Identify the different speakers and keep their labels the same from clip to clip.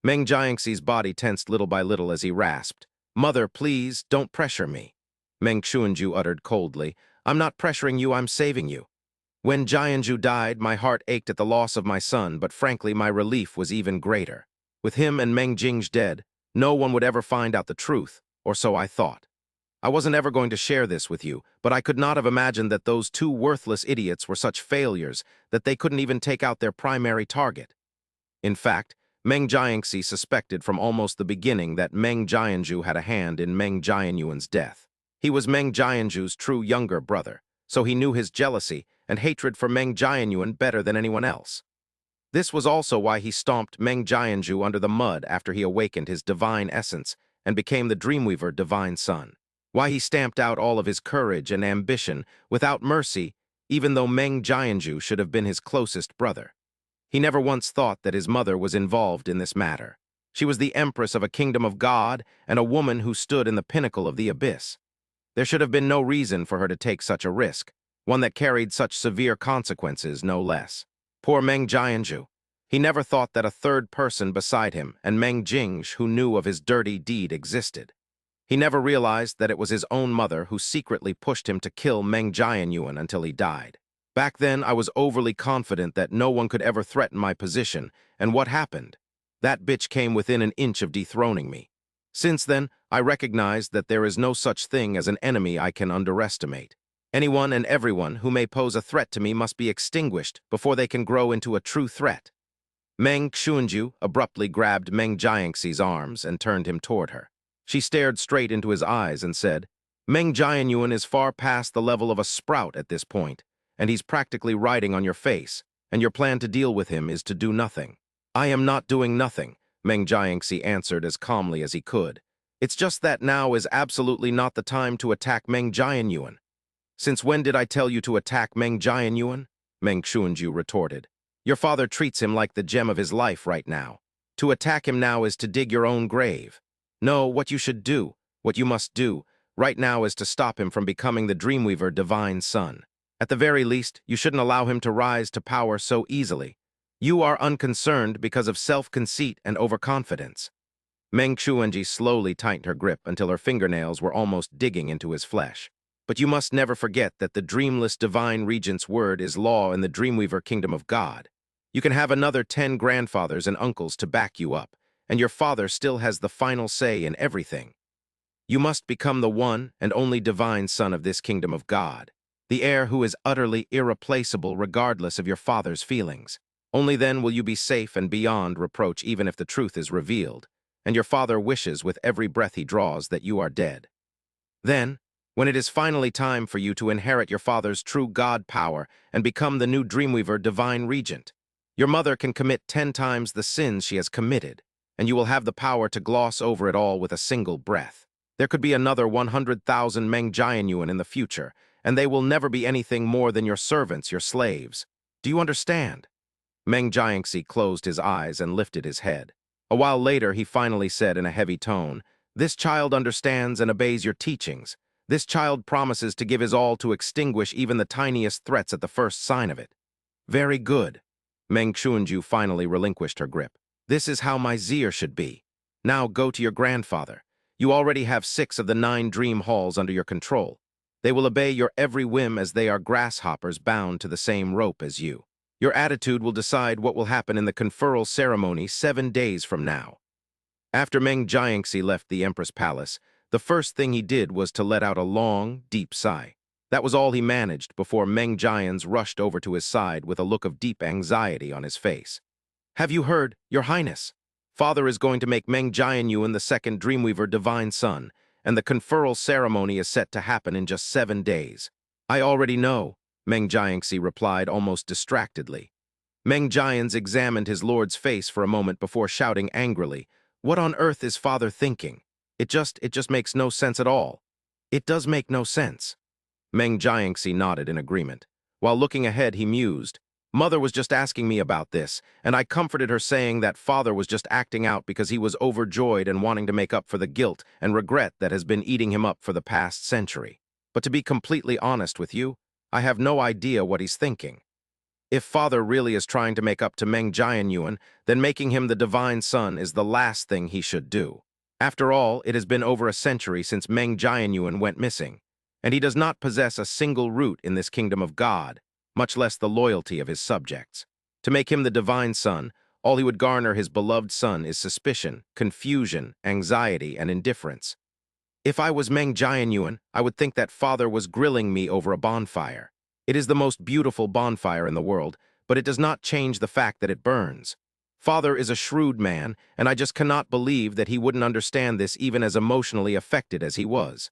Speaker 1: Meng Jiangxi's body tensed little by little as he rasped, "Mother, please, don't pressure me." Meng Xuanju uttered coldly, "I'm not pressuring you, I'm saving you. When Jianzhu died, my heart ached at the loss of my son, but frankly, my relief was even greater. With him and Meng Jing's dead, no one would ever find out the truth, or so I thought. I wasn't ever going to share this with you, but I could not have imagined that those two worthless idiots were such failures that they couldn't even take out their primary target. In fact, Meng Jiangxi suspected from almost the beginning that Meng Jianzhu had a hand in Meng Jianyuan's death. He was Meng Jianzhu's true younger brother, so he knew his jealousy and hatred for Meng Jianyuan better than anyone else. This was also why he stomped Meng Jianzhu under the mud after he awakened his divine essence and became the Dreamweaver divine son. Why he stamped out all of his courage and ambition without mercy, even though Meng Jianzhu should have been his closest brother. He never once thought that his mother was involved in this matter. She was the Empress of a kingdom of God and a woman who stood in the pinnacle of the abyss. There should have been no reason for her to take such a risk, one that carried such severe consequences, no less. Poor Meng Jianzhu. He never thought that a third person beside him and Meng Jingsh who knew of his dirty deed existed. He never realized that it was his own mother who secretly pushed him to kill Meng Jianyuan until he died. Back then, I was overly confident that no one could ever threaten my position, and what happened? That bitch came within an inch of dethroning me. Since then, I recognized that there is no such thing as an enemy I can underestimate. Anyone and everyone who may pose a threat to me must be extinguished before they can grow into a true threat. Meng Xuanju abruptly grabbed Meng Jiangxi's arms and turned him toward her. She stared straight into his eyes and said, "Meng Jianyuan is far past the level of a sprout at this point, and he's practically riding on your face, and your plan to deal with him is to do nothing." "I am not doing nothing," Meng Jiangxi answered as calmly as he could. "It's just that now is absolutely not the time to attack Meng Jianyuan." "Since when did I tell you to attack Meng Jianyuan?" Meng Xuanju retorted. "Your father treats him like the gem of his life right now. To attack him now is to dig your own grave. No, what you should do, what you must do, right now is to stop him from becoming the Dreamweaver divine son. At the very least, you shouldn't allow him to rise to power so easily. You are unconcerned because of self-conceit and overconfidence." Meng Xuanji slowly tightened her grip until her fingernails were almost digging into his flesh. "But you must never forget that the dreamless divine regent's word is law in the Dreamweaver kingdom of God. You can have another 10 grandfathers and uncles to back you up, and your father still has the final say in everything. You must become the one and only divine son of this kingdom of God, the heir who is utterly irreplaceable regardless of your father's feelings. Only then will you be safe and beyond reproach even if the truth is revealed, and your father wishes with every breath he draws that you are dead. Then, when it is finally time for you to inherit your father's true God power and become the new Dreamweaver divine regent, your mother can commit 10 times the sins she has committed, and you will have the power to gloss over it all with a single breath. There could be another 100,000 Meng Jianyuan in the future, and they will never be anything more than your servants, your slaves. Do you understand?" Meng Jiangxi closed his eyes and lifted his head. A while later, he finally said in a heavy tone, "This child understands and obeys your teachings. This child promises to give his all to extinguish even the tiniest threats at the first sign of it." "Very good." Meng Xuanju finally relinquished her grip. "This is how my Zir should be. Now go to your grandfather. You already have 6 of the 9 dream halls under your control. They will obey your every whim as they are grasshoppers bound to the same rope as you. Your attitude will decide what will happen in the conferral ceremony 7 days from now." After Meng Jiangxi left the Empress Palace, the first thing he did was to let out a long, deep sigh. That was all he managed before Meng Jians rushed over to his side with a look of deep anxiety on his face. "Have you heard, Your Highness? Father is going to make Meng Jianyuan the second Dreamweaver divine son, and the conferral ceremony is set to happen in just 7 days. "I already know," Meng Jiangxi replied almost distractedly. Meng Jians examined his lord's face for a moment before shouting angrily, "What on earth is father thinking? It just makes no sense at all." "It does make no sense." Meng Jiangxi nodded in agreement. While looking ahead, he mused, "Mother was just asking me about this, and I comforted her saying that father was just acting out because he was overjoyed and wanting to make up for the guilt and regret that has been eating him up for the past century. But to be completely honest with you, I have no idea what he's thinking." If Father really is trying to make up to Meng Jianyuan, then making him the divine son is the last thing he should do. After all, it has been over a century since Meng Jianyuan went missing, and he does not possess a single root in this kingdom of God, much less the loyalty of his subjects. To make him the divine son, all he would garner his beloved son is suspicion, confusion, anxiety, and indifference. If I was Meng Jianyuan, I would think that Father was grilling me over a bonfire. It is the most beautiful bonfire in the world, but it does not change the fact that it burns. Father is a shrewd man, and I just cannot believe that he wouldn't understand this even as emotionally affected as he was.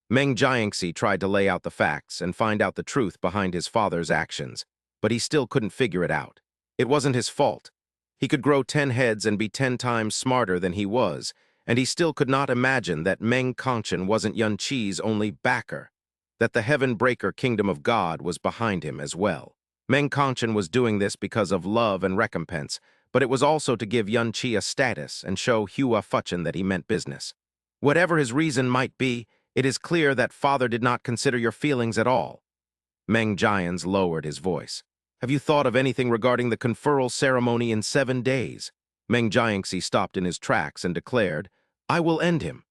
Speaker 1: Meng Jiangxi tried to lay out the facts and find out the truth behind his father's actions, but he still couldn't figure it out. It wasn't his fault. He could grow 10 heads and be 10 times smarter than he was, and he still could not imagine that Meng Kongchen wasn't Yun Qi's only backer, that the Heaven-Breaker Kingdom of God was behind him as well. Meng Kongchen was doing this because of love and recompense, but it was also to give Yun Qi a status and show Hua Fuchen that he meant business. Whatever his reason might be, it is clear that Father did not consider your feelings at all. Meng Jians lowered his voice. Have you thought of anything regarding the conferral ceremony in 7 days? Meng Jiangxi stopped in his tracks and declared, I will end him.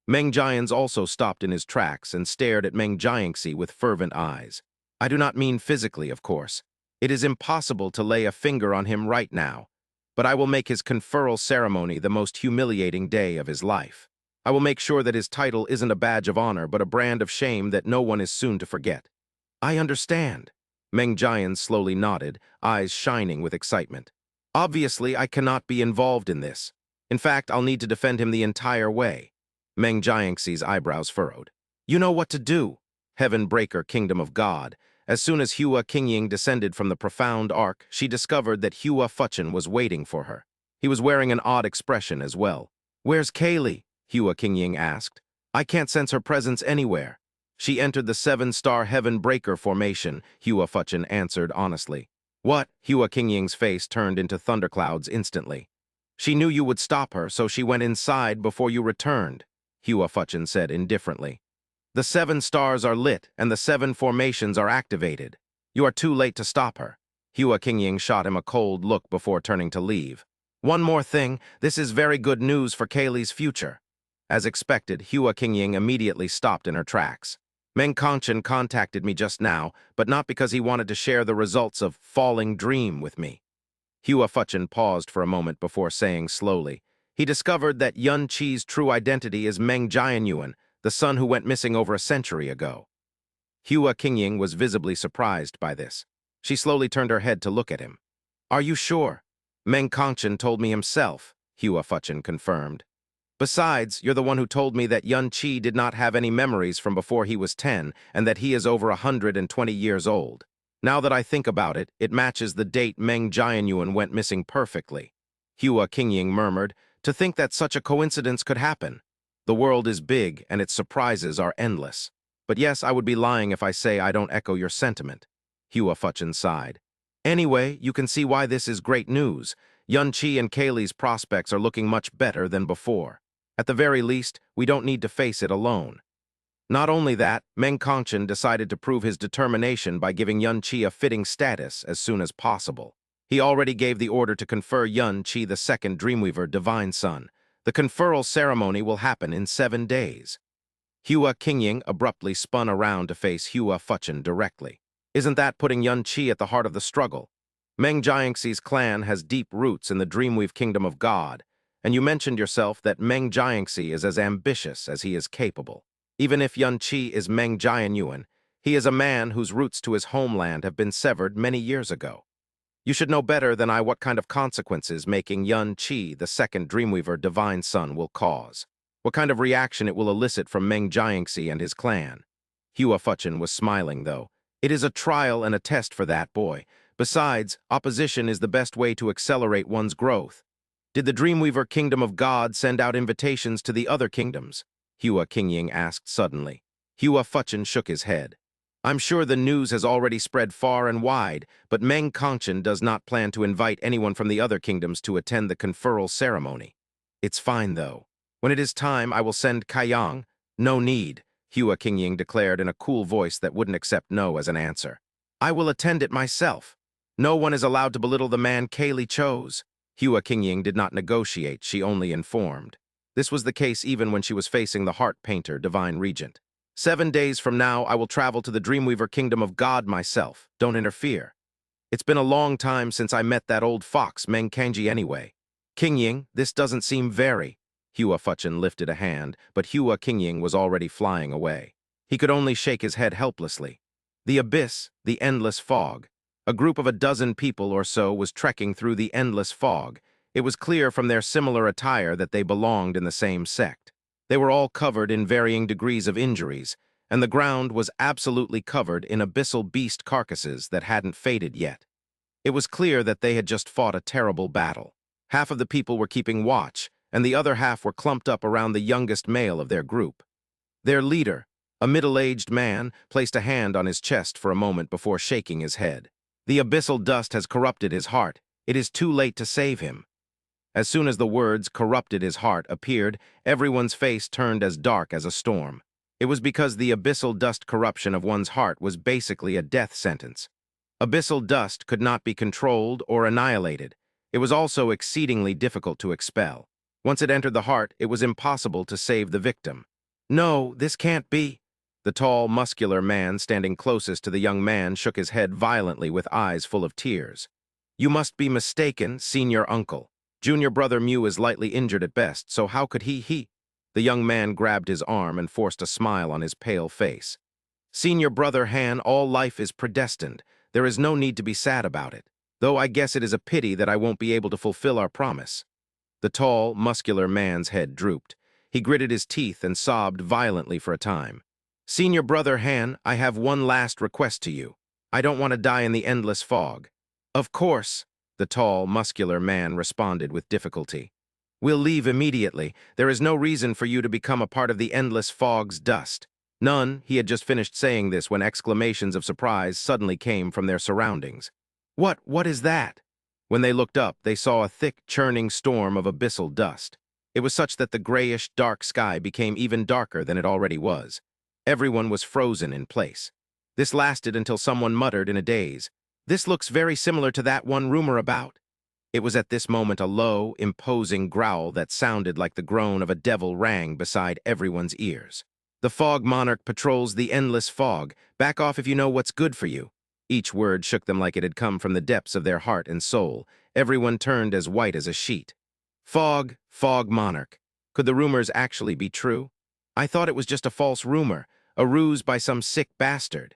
Speaker 1: Meng Jians also stopped in his tracks and stared at Meng Jiangxi with fervent eyes. I do not mean physically, of course. It is impossible to lay a finger on him right now, but I will make his conferral ceremony the most humiliating day of his life. I will make sure that his title isn't a badge of honor but a brand of shame that no one is soon to forget. I understand. Meng Jian slowly nodded, eyes shining with excitement. Obviously, I cannot be involved in this. In fact, I'll need to defend him the entire way. Meng Jiangxi's eyebrows furrowed. You know what to do, Heaven-Breaker Kingdom of God. As soon as Hua Qingying descended from the profound arc, she discovered that Hua Fuchen was waiting for her. He was wearing an odd expression as well. Where's Kaylee? Hua Qingying asked. I can't sense her presence anywhere. She entered the 7-star Heaven-Breaker formation, Hua Fuchen answered honestly. What? Hua Qingying's face turned into thunderclouds instantly. She knew you would stop her, so she went inside before you returned, Hua Fuchen said indifferently. The 7 stars are lit and the 7 formations are activated. You are too late to stop her. Hua Qingying shot him a cold look before turning to leave. One more thing, this is very good news for Kaylee's future. As expected, Hua Qingying immediately stopped in her tracks. Meng Kongchen contacted me just now, but not because he wanted to share the results of Falling Dream with me. Hua Fuchen paused for a moment before saying slowly, he discovered that Yun Qi's true identity is Meng Jianyuan, the son who went missing over a century ago. Hua Qingying was visibly surprised by this. She slowly turned her head to look at him. Are you sure? Meng Kongchen told me himself, Hua Fuchen confirmed. Besides, you're the one who told me that Yun Qi did not have any memories from before he was 10 and that he is over 120 years old. Now that I think about it, it matches the date Meng Jianyuan went missing perfectly. Hua Qingying murmured, to think that such a coincidence could happen. The world is big and its surprises are endless. But yes, I would be lying if I say I don't echo your sentiment. Hua Fuchen sighed. Anyway, you can see why this is great news. Yun Qi and Kaylee's prospects are looking much better than before. At the very least, we don't need to face it alone. Not only that, Meng Kongchen decided to prove his determination by giving Yun Qi a fitting status as soon as possible. He already gave the order to confer Yun Qi the second Dreamweaver Divine Son. The conferral ceremony will happen in 7 days. Hua Qingying abruptly spun around to face Hua Fuchen directly. Isn't that putting Yun Qi at the heart of the struggle? Meng Jiangxi's clan has deep roots in the Dreamweave Kingdom of God, and you mentioned yourself that Meng Jiangxi is as ambitious as he is capable. Even if Yun Qi is Meng Jianyuan, he is a man whose roots to his homeland have been severed many years ago. You should know better than I what kind of consequences making Yun Qi the second Dreamweaver Divine Son will cause. What kind of reaction it will elicit from Meng Jiangxi and his clan. Hua Fuchen was smiling, though. It is a trial and a test for that boy. Besides, opposition is the best way to accelerate one's growth. Did the Dreamweaver Kingdom of God send out invitations to the other kingdoms? Hua Qingying asked suddenly. Hua Fuchen shook his head. I'm sure the news has already spread far and wide, but Meng Kongchen does not plan to invite anyone from the other kingdoms to attend the conferral ceremony. It's fine, though. When it is time, I will send Kaiyang. No need, Hua Qingying declared in a cool voice that wouldn't accept no as an answer. I will attend it myself. No one is allowed to belittle the man Kaylee chose. Hua Qingying did not negotiate, she only informed. This was the case even when she was facing the heart painter, Divine Regent. 7 days from now, I will travel to the Dreamweaver Kingdom of God myself. Don't interfere. It's been a long time since I met that old fox, Meng Kanji, anyway. Qingying, this doesn't seem very. Hua Fuchen lifted a hand, but Hua Qingying was already flying away. He could only shake his head helplessly. The abyss, the endless fog. A group of a dozen people or so was trekking through the endless fog. It was clear from their similar attire that they belonged in the same sect. They were all covered in varying degrees of injuries, and the ground was absolutely covered in abyssal beast carcasses that hadn't faded yet. It was clear that they had just fought a terrible battle. Half of the people were keeping watch, and the other half were clumped up around the youngest male of their group. Their leader, a middle-aged man, placed a hand on his chest for a moment before shaking his head. The abyssal dust has corrupted his heart. It is too late to save him. As soon as the words "corrupted his heart" appeared, everyone's face turned as dark as a storm. It was because the abyssal dust corruption of one's heart was basically a death sentence. Abyssal dust could not be controlled or annihilated. It was also exceedingly difficult to expel. Once it entered the heart, it was impossible to save the victim. No, this can't be. The tall, muscular man standing closest to the young man shook his head violently with eyes full of tears. You must be mistaken, senior uncle. Junior brother Mew is lightly injured at best, so how could he? The young man grabbed his arm and forced a smile on his pale face. Senior brother Han, all life is predestined. There is no need to be sad about it, though I guess it is a pity that I won't be able to fulfill our promise. The tall, muscular man's head drooped. He gritted his teeth and sobbed violently for a time. Senior brother Han, I have one last request to you. I don't want to die in the endless fog. Of course, the tall, muscular man responded with difficulty. We'll leave immediately. There is no reason for you to become a part of the endless fog's dust. None, he had just finished saying this when exclamations of surprise suddenly came from their surroundings. What is that? When they looked up, they saw a thick, churning storm of abyssal dust. It was such that the grayish, dark sky became even darker than it already was. Everyone was frozen in place. This lasted until someone muttered in a daze, "This looks very similar to that one rumor about." It was at this moment a low, imposing growl that sounded like the groan of a devil rang beside everyone's ears. The fog monarch patrols the endless fog. Back off if you know what's good for you. Each word shook them like it had come from the depths of their heart and soul. Everyone turned as white as a sheet. Fog monarch. Could the rumors actually be true? I thought it was just a false rumor, a ruse by some sick bastard.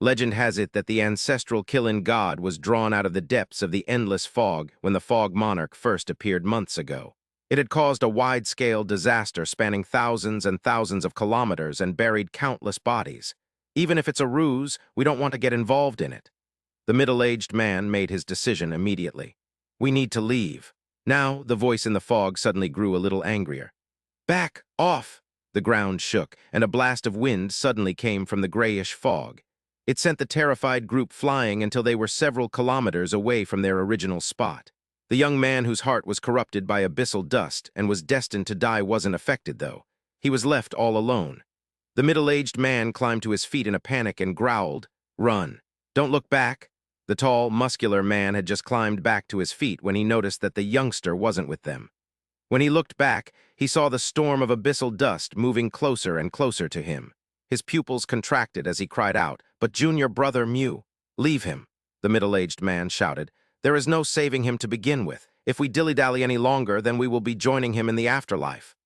Speaker 1: Legend has it that the ancestral Killin god was drawn out of the depths of the endless fog when the fog monarch first appeared months ago. It had caused a wide-scale disaster spanning thousands and thousands of kilometers and buried countless bodies. Even if it's a ruse, we don't want to get involved in it. The middle-aged man made his decision immediately. We need to leave. Now, the voice in the fog suddenly grew a little angrier. Back off! The ground shook, and a blast of wind suddenly came from the grayish fog. It sent the terrified group flying until they were several kilometers away from their original spot. The young man whose heart was corrupted by abyssal dust and was destined to die wasn't affected, though. He was left all alone. The middle-aged man climbed to his feet in a panic and growled, "Run! Don't look back!" The tall, muscular man had just climbed back to his feet when he noticed that the youngster wasn't with them. When he looked back, he saw the storm of abyssal dust moving closer and closer to him. His pupils contracted as he cried out, "But junior brother Mew, leave him!" The middle-aged man shouted. "There is no saving him to begin with. If we dilly-dally any longer, then we will be joining him in the afterlife."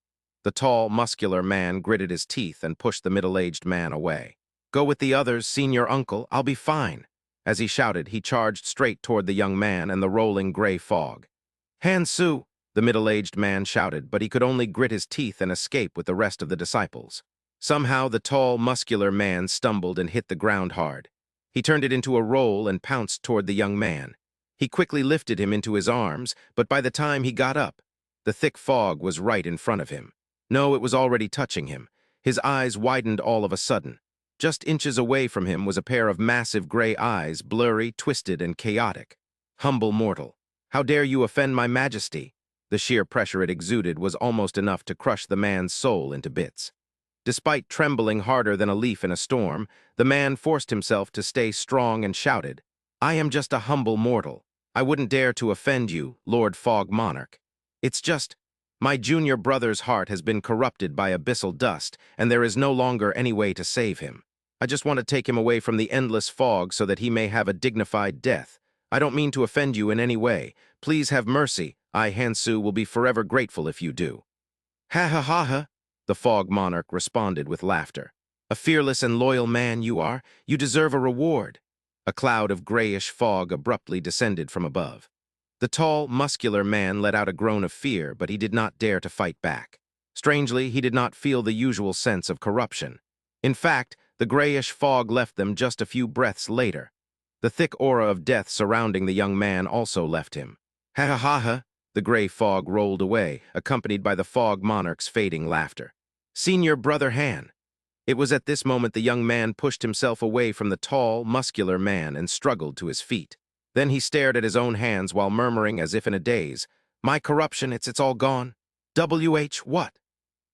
Speaker 1: The tall, muscular man gritted his teeth and pushed the middle-aged man away. "Go with the others, senior uncle. I'll be fine." As he shouted, he charged straight toward the young man and the rolling gray fog. "Hansu!" The middle-aged man shouted, but he could only grit his teeth and escape with the rest of the disciples. Somehow, the tall, muscular man stumbled and hit the ground hard. He turned it into a roll and pounced toward the young man. He quickly lifted him into his arms, but by the time he got up, the thick fog was right in front of him. No, it was already touching him. His eyes widened all of a sudden. Just inches away from him was a pair of massive gray eyes, blurry, twisted, and chaotic. "Humble mortal, how dare you offend my majesty?" The sheer pressure it exuded was almost enough to crush the man's soul into bits. Despite trembling harder than a leaf in a storm, the man forced himself to stay strong and shouted, I am just a humble mortal. I wouldn't dare to offend you, Lord Fog Monarch. It's just, my junior brother's heart has been corrupted by abyssal dust, and there is no longer any way to save him. I just want to take him away from the endless fog so that he may have a dignified death. I don't mean to offend you in any way. Please have mercy. I, Hansu, will be forever grateful if you do. Ha ha ha ha, the Fog Monarch responded with laughter. A fearless and loyal man you are. You deserve a reward. A cloud of grayish fog abruptly descended from above. The tall, muscular man let out a groan of fear, but he did not dare to fight back. Strangely, he did not feel the usual sense of corruption. In fact, the grayish fog left them just a few breaths later. The thick aura of death surrounding the young man also left him. Ha ha ha ha, the gray fog rolled away, accompanied by the Fog Monarch's fading laughter. Senior Brother Han. It was at this moment the young man pushed himself away from the tall, muscular man and struggled to his feet. Then he stared at his own hands while murmuring as if in a daze, "My corruption, it's all gone. What?"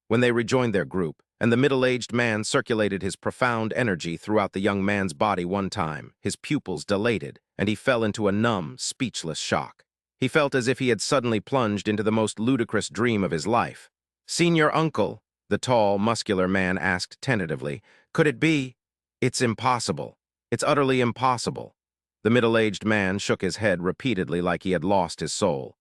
Speaker 1: When they rejoined their group, and the middle-aged man circulated his profound energy throughout the young man's body one time, his pupils dilated, and he fell into a numb, speechless shock. He felt as if he had suddenly plunged into the most ludicrous dream of his life. "Senior uncle," the tall, muscular man asked tentatively, "could it be?" "It's impossible. It's utterly impossible." The middle-aged man shook his head repeatedly like he had lost his soul.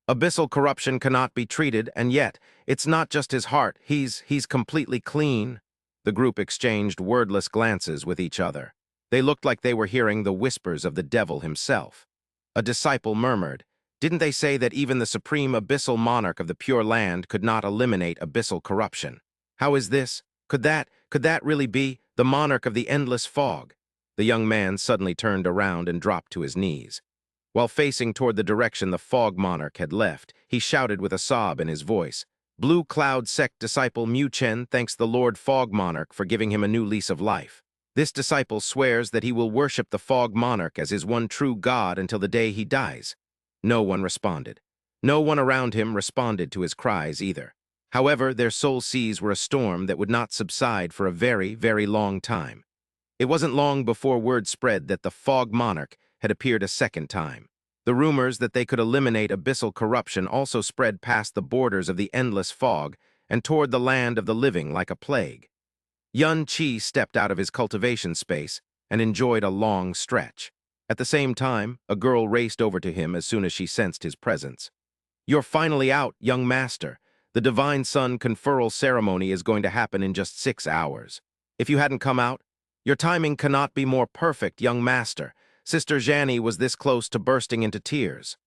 Speaker 1: "Abyssal corruption cannot be treated, and yet, it's not just his heart. He's completely clean." The group exchanged wordless glances with each other. They looked like they were hearing the whispers of the devil himself. A disciple murmured, "Didn't they say that even the supreme abyssal monarch of the Pure Land could not eliminate abyssal corruption? How is this? Could that really be the monarch of the endless fog?" The young man suddenly turned around and dropped to his knees. While facing toward the direction the Fog Monarch had left, he shouted with a sob in his voice, "Blue Cloud Sect disciple Mu Chen thanks the Lord Fog Monarch for giving him a new lease of life. This disciple swears that he will worship the Fog Monarch as his one true god until the day he dies." No one responded. No one around him responded to his cries either. However, their soul seas were a storm that would not subside for a very, very long time. It wasn't long before word spread that the Fog Monarch had appeared a second time. The rumors that they could eliminate abyssal corruption also spread past the borders of the endless fog and toward the land of the living like a plague. Yun Qi stepped out of his cultivation space and enjoyed a long stretch. At the same time, a girl raced over to him as soon as she sensed his presence. "You're finally out, young master. The Divine Sun conferral ceremony is going to happen in just 6 hours. If you hadn't come out, your timing cannot be more perfect, young master. Sister Zhani was this close to bursting into tears."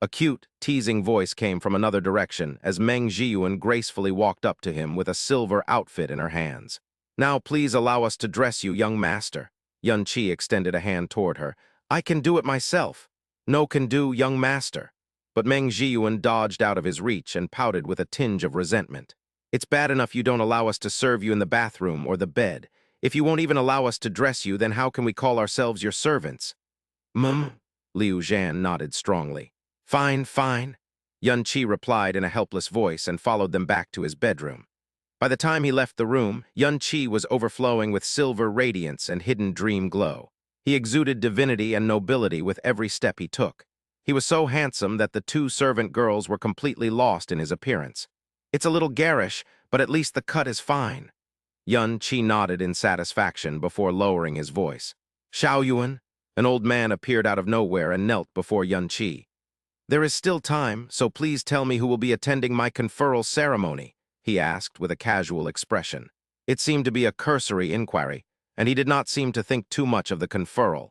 Speaker 1: A cute, teasing voice came from another direction as Meng Zhiyuan gracefully walked up to him with a silver outfit in her hands. "Now please allow us to dress you, young master." Yun Qi extended a hand toward her. "I can do it myself." "No can do, young master." But Meng Zhiyuan dodged out of his reach and pouted with a tinge of resentment. "It's bad enough you don't allow us to serve you in the bathroom or the bed. If you won't even allow us to dress you, then how can we call ourselves your servants?" Liu Zhan nodded strongly. "Fine, fine." Yun Qi replied in a helpless voice and followed them back to his bedroom. By the time he left the room, Yun Qi was overflowing with silver radiance and hidden dream glow. He exuded divinity and nobility with every step he took. He was so handsome that the 2 servant girls were completely lost in his appearance. "It's a little garish, but at least the cut is fine." Yun Qi nodded in satisfaction before lowering his voice. "Xiaoyuan," an old man appeared out of nowhere and knelt before Yun Qi. "There is still time, so please tell me who will be attending my conferral ceremony," he asked with a casual expression. It seemed to be a cursory inquiry, and he did not seem to think too much of the conferral.